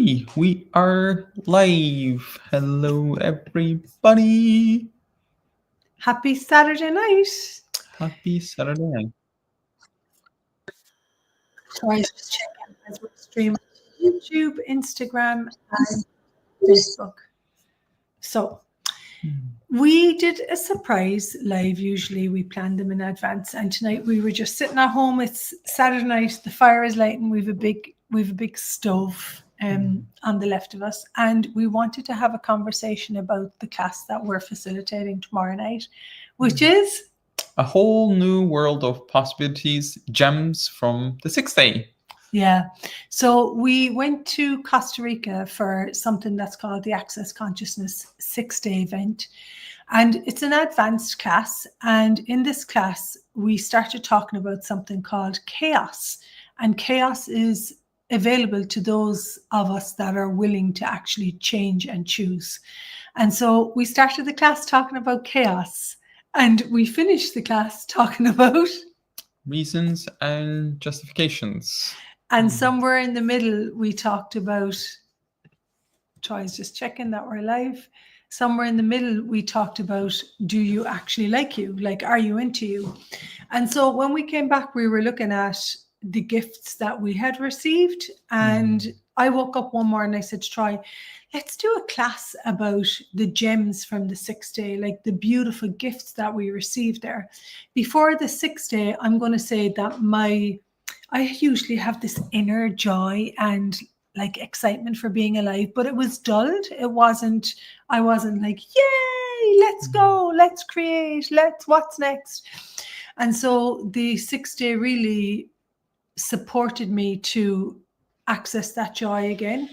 Okay, we are live. Hello, everybody. Happy Saturday night. Happy Saturday night. Sorry, just checking as we're streaming YouTube, Instagram, and Facebook. So we did a surprise live. Usually we plan them in advance, and tonight we were just sitting at home. It's Saturday night. The fire is lighting. We've a big stove on the left of us, and we wanted to have a conversation about the class that we're facilitating tomorrow night, which is A whole new world of possibilities, gems from the 6th day. Yeah. So we went to Costa Rica for something that's called the Access Consciousness 6-day event. And it's an advanced class. And in this class, we started talking about something called chaos. And chaos is available to those of us that are willing to actually change and choose. And so we started the class talking about chaos. And we finished the class talking about reasons and justifications. And somewhere in the middle, we talked about, Troy's just checking that we're live. Somewhere in the middle, we talked about, do you actually like you? Like, are you into you? And so when we came back, we were looking at the gifts that we had received. And I woke up one morning and I said to Troy, let's do a class about the gems from the 6th day, like the beautiful gifts that we received there. Before the 6th day, I'm going to say that I usually have this inner joy and like excitement for being alive, but it was dulled. I wasn't like, yay, let's go, let's create, what's next? And so the 6th day really supported me to access that joy again.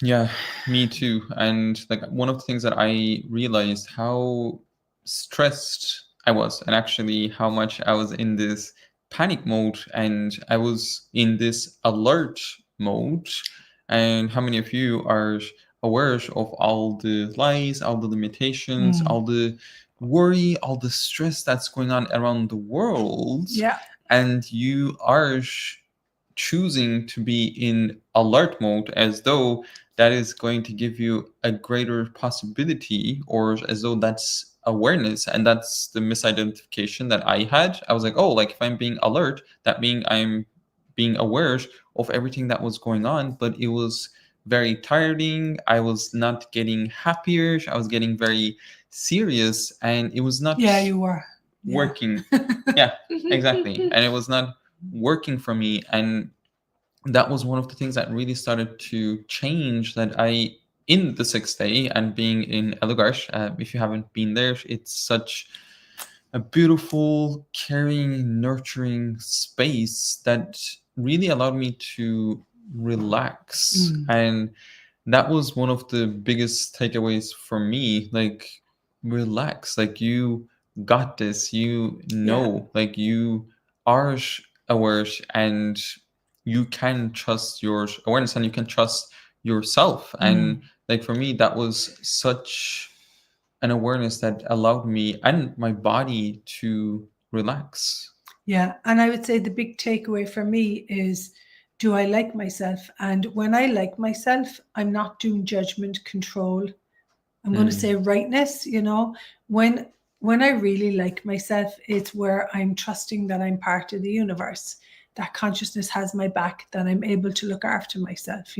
Yeah, me too. And like one of the things that I realized how stressed I was, and actually how much I was in this panic mode and I was in this alert mode. And how many of you are aware of all the lies, all the limitations, all the worry, all the stress that's going on around the world? Yeah. And you are choosing to be in alert mode as though that is going to give you a greater possibility, or as though that's awareness. And that's the misidentification that I had. I was like, oh, like if I'm being alert, that means I'm being aware of everything that was going on. But it was very tiring. I was not getting happier. I was getting very serious, and it was not you were working. Yeah, exactly. And it was not working for me. And that was one of the things that really started to change, that I, in the 6th day and being in Elugart, if you haven't been there, it's such a beautiful, caring, nurturing space that really allowed me to relax. And that was one of the biggest takeaways for me. Like, relax, like you got this, like you are aware, and you can trust your awareness, and you can trust yourself. And like for me, that was such an awareness that allowed me and my body to relax. Yeah. And I would say the big takeaway for me is, do I like myself? And when I like myself, I'm not doing judgment control. I'm going to say rightness, when I really like myself, it's where I'm trusting that I'm part of the universe, that consciousness has my back, that I'm able to look after myself,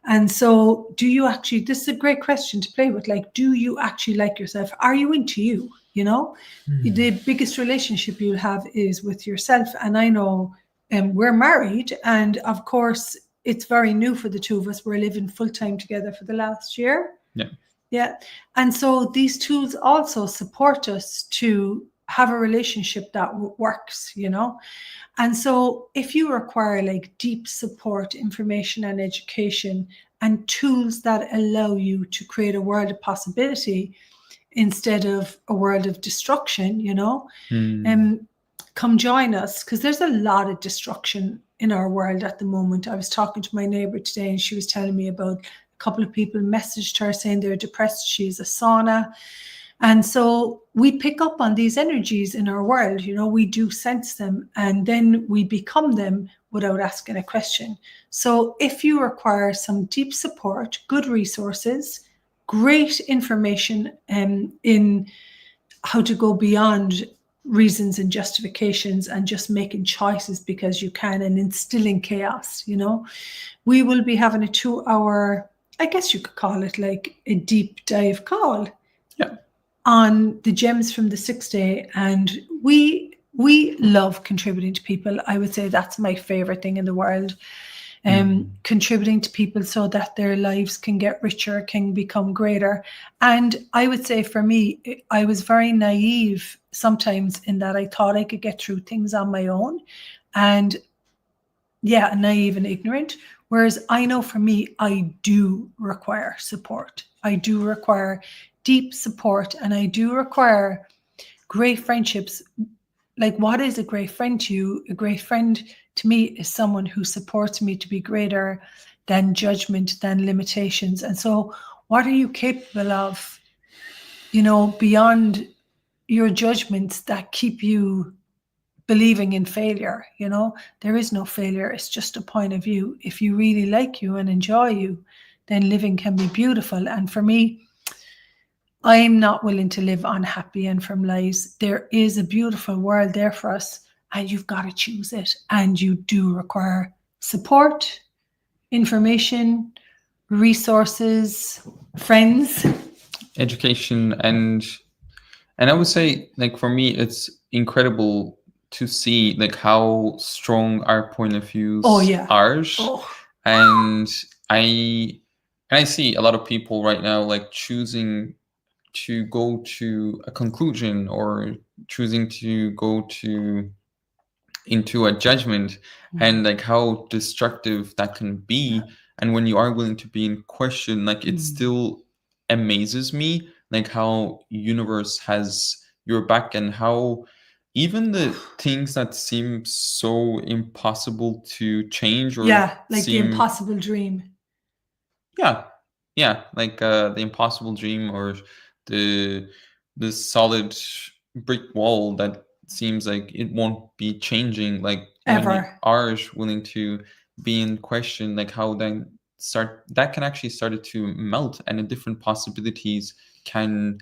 And so this is a great question to play with. Like, do you actually like yourself? Are you into you? The biggest relationship you'll have is with yourself. And I know we're married, and of course it's very new for the two of us. We're living full-time together for the last year. Yeah. And so these tools also support us to have a relationship that works, And so if you require like deep support, information and education, and tools that allow you to create a world of possibility instead of a world of destruction, come join us, because there's a lot of destruction in our world at the moment. I was talking to my neighbor today, and she was telling me about a couple of people messaged her saying they're depressed. She's a sauna. And so we pick up on these energies in our world, we do sense them, and then we become them without asking a question. So if you require some deep support, good resources, great information in how to go beyond reasons and justifications and just making choices because you can and instilling chaos, we will be having a 2-hour, I guess you could call it like a deep dive call on the gems from the 6th day. And we love contributing to people. I would say that's my favorite thing in the world. Contributing to people so that their lives can get richer, can become greater. And I would say for me, I was very naive sometimes in that I thought I could get through things on my own, and naive and ignorant. Whereas I know for me, I do require support. I do require deep support, and I do require great friendships. Like, what is a great friend to you? A great friend to me is someone who supports me to be greater than judgment, than limitations. And so what are you capable of, beyond your judgments that keep you believing in failure? There is no failure. It's just a point of view. If you really like you and enjoy you, then living can be beautiful. And for me, I'm not willing to live unhappy and from lies. There is a beautiful world there for us, and you've got to choose it. And you do require support, information, resources, friends, education, and I would say, like, for me, it's incredible to see like how strong our point of views are. And I see a lot of people right now like choosing to go to a conclusion or choosing to go into a judgment, and like how destructive that can be. And when you are willing to be in question, like it still amazes me like how universe has your back, and how even the things that seem so impossible to change, or the impossible dream. Like the impossible dream, or the solid brick wall that seems like it won't be changing, like ever. When you are willing to be in question, like how that can actually start to melt, and the different possibilities can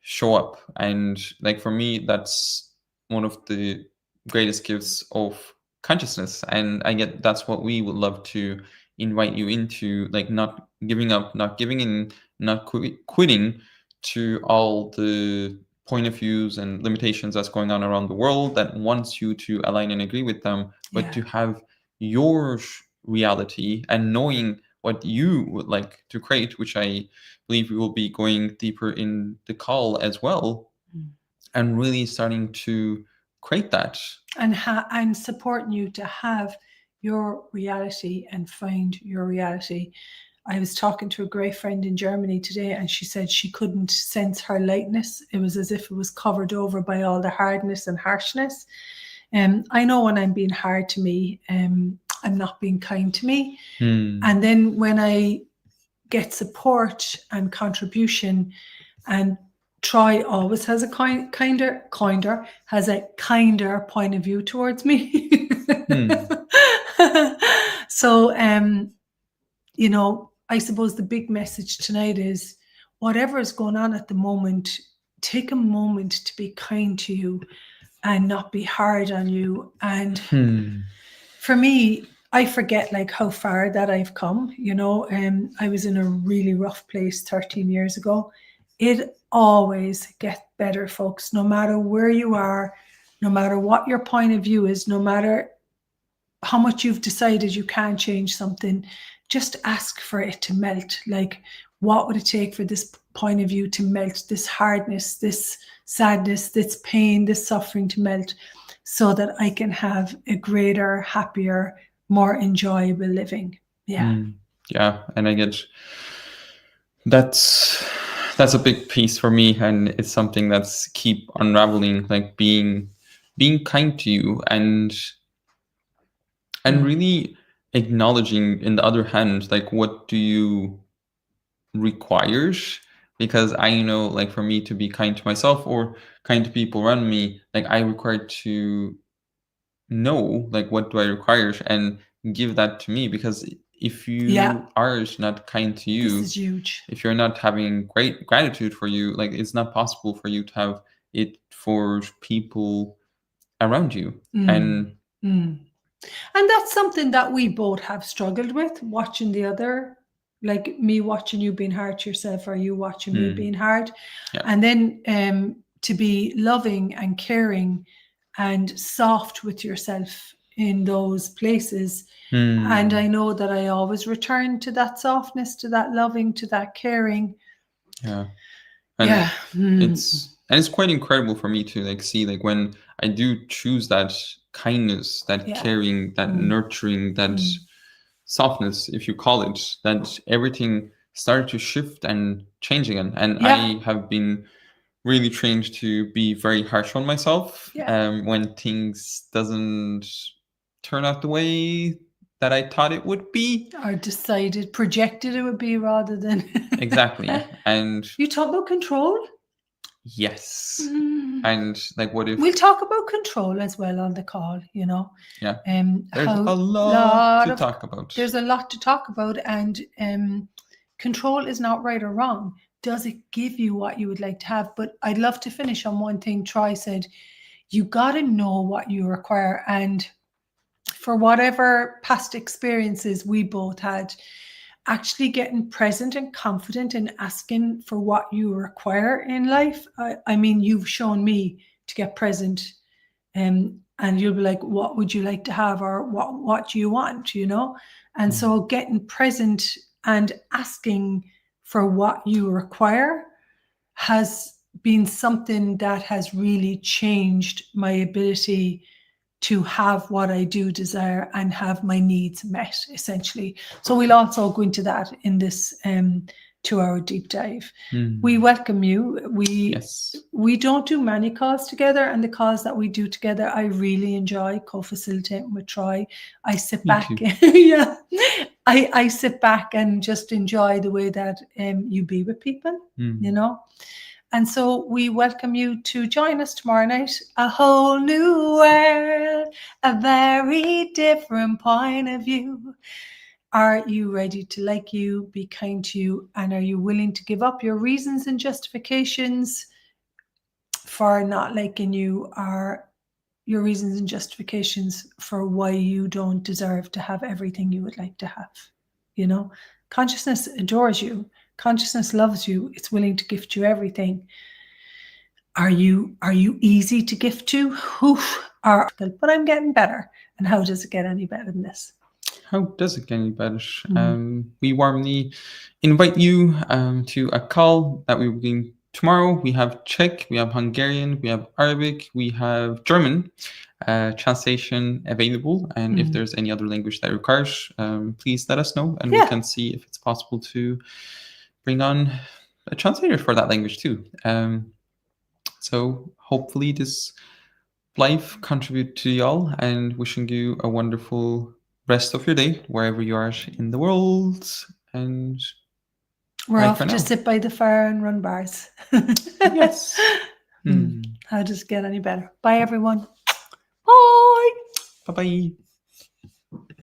show up. And like for me, that's one of the greatest gifts of consciousness. And I get that's what we would love to invite you into, like not giving up, not giving in, not quitting to all the point of views and limitations that's going on around the world that wants you to align and agree with them, but to have your reality and knowing what you would like to create, which I believe we will be going deeper in the call as well, and really starting to create that. And supporting you to have your reality and find your reality. I was talking to a great friend in Germany today, and she said she couldn't sense her lightness. It was as if it was covered over by all the hardness and harshness. I know when I'm being hard to me, I'm not being kind to me. And then when I get support and contribution, and Troy always has a kinder point of view towards me. So, I suppose the big message tonight is whatever is going on at the moment, take a moment to be kind to you and not be hard on you. And for me, I forget like how far that I've come, I was in a really rough place 13 years ago. It always gets better, folks, no matter where you are, no matter what your point of view is, no matter how much you've decided you can't change something, just ask for it to melt. Like, what would it take for this point of view to melt, this hardness, this sadness, this pain, this suffering to melt, so that I can have a greater, happier, more enjoyable living. And I get that's a big piece for me, and it's something that's keep unraveling, like being kind to you, and really acknowledging, in the other hand, like what do you require? Because I know, like for me to be kind to myself or kind to people around me, like I require to know, like, what do I require, and give that to me. Because if you Yeah. are not kind to This you, is huge. if you're not having great gratitude for you, like, it's not possible for you to have it for people around you. And Mm. And that's something that we both have struggled with, watching the other, like me watching you being hard to yourself, or you watching me being hard. Yeah. And then to be loving and caring and soft with yourself in those places. And I know that I always return to that softness, to that loving, to that caring. Yeah. And it's quite incredible for me to, like, see, like, when I do choose that kindness, that caring, that nurturing, that softness, if you call it, that everything started to shift and change again. And I have been really trained to be very harsh on myself when things doesn't turn out the way that I thought it would be. Or projected it would be, rather than Exactly. And you talk about control. Yes. And, like, what if we'll talk about control as well on the call, you know? Yeah. There's a lot to talk about. There's a lot to talk about, and control is not right or wrong. Does it give you what you would like to have? But I'd love to finish on one thing Troy said. You got to know what you require. And for whatever past experiences we both had, actually getting present and confident in asking for what you require in life. I mean, you've shown me to get present, and you'll be like, what would you like to have, or what do you want, you know? And so getting present and asking for what you require has been something that has really changed my ability to have what I do desire and have my needs met, essentially. So we'll also go into that in this 2-hour deep dive. We welcome you. We don't do many calls together, and the calls that we do together, I really enjoy co-facilitating with Troy. I sit back, I sit back and just enjoy the way that you be with people, you know. And so we welcome you to join us tomorrow night. A whole new world, a very different point of view. Are you ready to like you, be kind to you, and are you willing to give up your reasons and justifications for not liking you, or your reasons and justifications for why you don't deserve to have everything you would like to have? You know, consciousness adores you. Consciousness loves you. It's willing to gift you everything. Are you easy to gift to? But I'm getting better. And how does it get any better than this? How does it get any better? We warmly invite you to a call that we will be doing tomorrow. We have Czech, we have Hungarian, we have Arabic, we have German translation available. And if there's any other language that requires, please let us know, and we can see if it's possible to bring on a translator for that language too. So hopefully this live contribute to y'all, and wishing you a wonderful rest of your day wherever you are in the world. And we're off to sit by the fire and run bars. Yes. How does it get any better? Bye, everyone. Bye. Bye-bye.